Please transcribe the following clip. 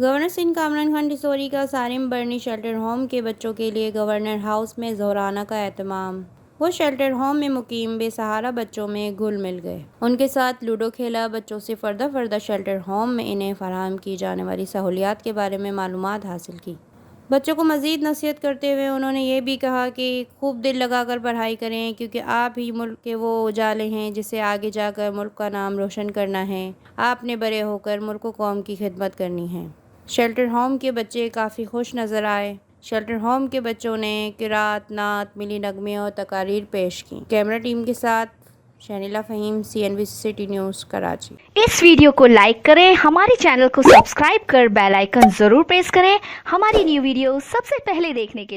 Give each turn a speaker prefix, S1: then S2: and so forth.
S1: Governor Sindh Kamran Khan ٹھسوری کا سارم برنی shelter home کے بچوں کے لیے گورنر ہاؤس میں ظہرانہ کا اہتمام۔ وہ شیلٹر ہوم میں مقیم بے سہارا بچوں میں گھل مل گئے، ان کے ساتھ لوڈو کھیلا، بچوں سے فردہ شیلٹر ہوم میں انہیں فراہم کی جانے والی سہولیات کے بارے میں معلومات حاصل کی۔ بچوں کو مزید نصیحت کرتے ہوئے انہوں نے یہ بھی کہا کہ خوب دل لگا کر پڑھائی کریں، کیونکہ آپ ہی ملک کے وہ اجالے ہیں جسے آگے جا کر ملک کا نام روشن کرنا ہے۔ آپ نے بڑے ہو کر ملک و قوم کی خدمت کرنی ہے۔ شیلٹر ہوم کے بچے کافی خوش نظر آئے۔ شیلٹر ہوم کے بچوں نے قرات، نعت، ملی نغمے اور تقاریر پیش کی۔ کیمرہ ٹیم کے ساتھ Shehnila Fahim, CNBC city news, Karachi.
S2: اس ویڈیو کو لائک کریں، ہمارے چینل کو سبسکرائب کر بیل آئیکن ضرور پریس کریں ہماری نیو ویڈیو سب سے پہلے دیکھنے کے لیے۔